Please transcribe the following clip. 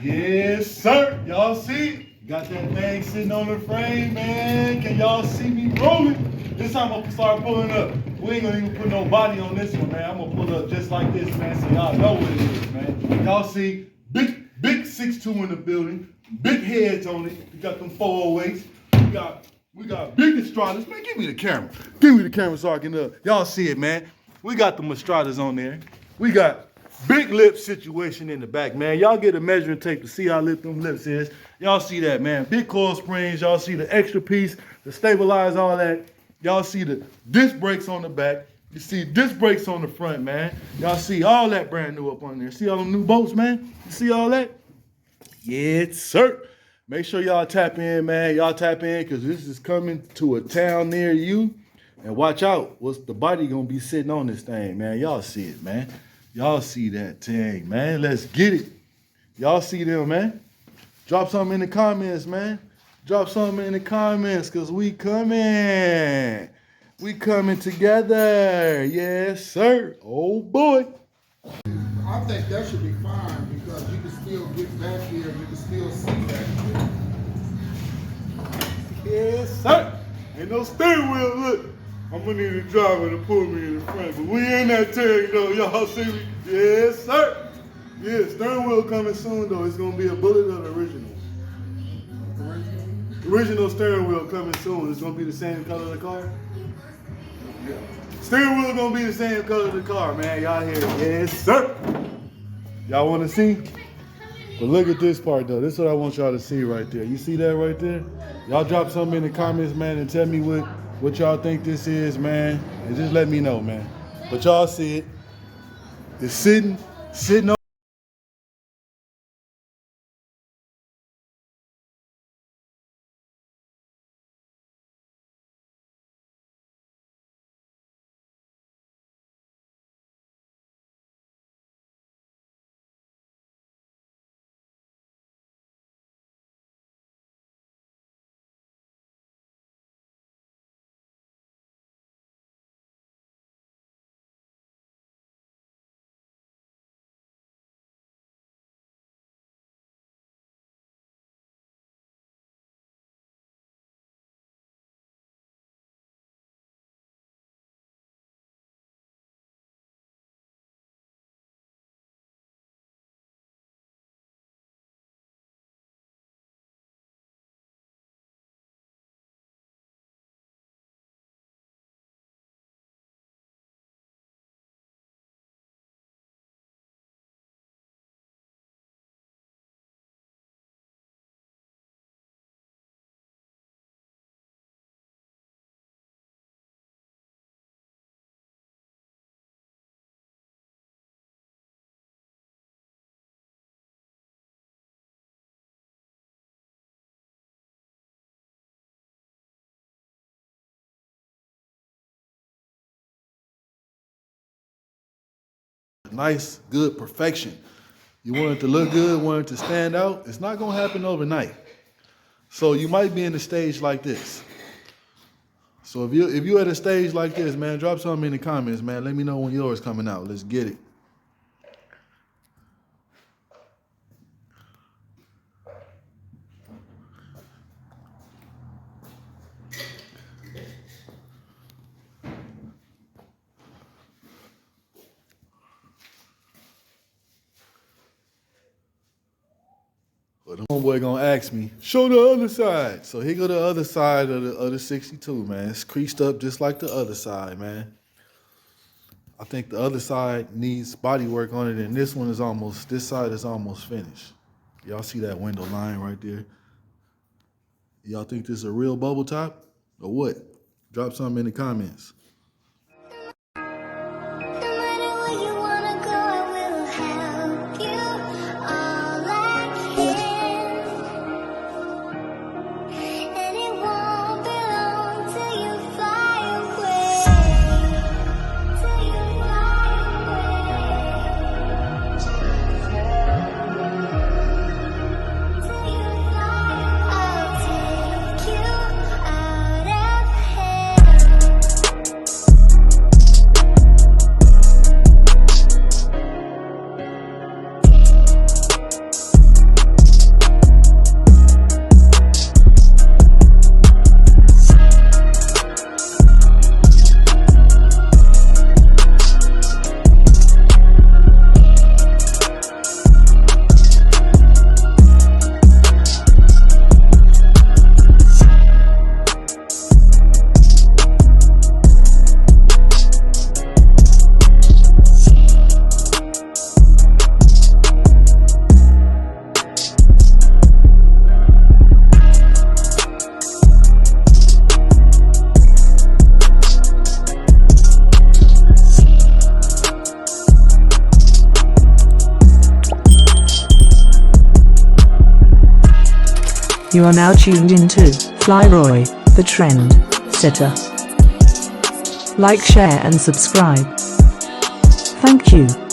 Yes, sir. Y'all see? Got that thing sitting on the frame, man. Can y'all see me rolling? This time I'm gonna start pulling up. We ain't gonna even put no body on this one, man. I'm gonna pull up just like this, man, so y'all know what it is, man. Y'all see? Big 6'2" in the building. Big heads on it. We got them 408s. We got big Estradas. Man, give me the camera. Give me the camera so I can y'all see it, man. We got the Estradas on there. We got big lip situation in the back, man. Y'all get a measuring tape to see how lit them lips is. Y'all see that, man. Big coil springs. Y'all see the extra piece to stabilize all that. Y'all see the disc brakes on the back. You see disc brakes on the front, man. Y'all see all that brand new up on there. See all them new bolts, man? You see all that? Yes, sir. Make sure y'all tap in, man. Y'all tap in because this is coming to a town near you. And watch out. What's the body going to be sitting on this thing, man? Y'all see it, man. Y'all see that thing, man. Let's get it. Y'all see them, man. Drop something in the comments, man. Drop something in the comments because we coming. We coming together. Yes, sir. Oh, boy. I think that should be fine because you can still get back here, you can still see back here. Yes, sir. Ain't no steering wheel, look. I'm gonna need a driver to pull me in the front, but we in that tank though, y'all see me? Yes, sir. Yeah, steering wheel coming soon though. It's gonna be a bullet of the original. Original steering wheel coming soon. It's gonna be the same color of the car. Yeah. Steering wheel gonna be the same color of the car, man. Y'all hear it? Yes, sir. Y'all wanna see? But look at this part though. This is what I want y'all to see right there. You see that right there? Y'all drop something in the comments, man, and tell me what y'all think this is, man. And just let me know, man. But y'all see it. It's sitting on. Nice, good perfection. You want it to look good, want it to stand out. It's not gonna happen overnight. So you might be in a stage like this. So if you at a stage like this, man, drop something in the comments, man. Let me know when yours coming out. Let's get it. But the homeboy gonna ask me, show the other side. So here go the other side of the 62, man. It's creased up just like the other side, man. I think the other side needs body work on it, and this side is almost finished. Y'all see that window line right there? Y'all think this is a real bubble top or what? Drop something in the comments. You are now tuned into Flyroy, the trend setter. Like, share and subscribe. Thank you.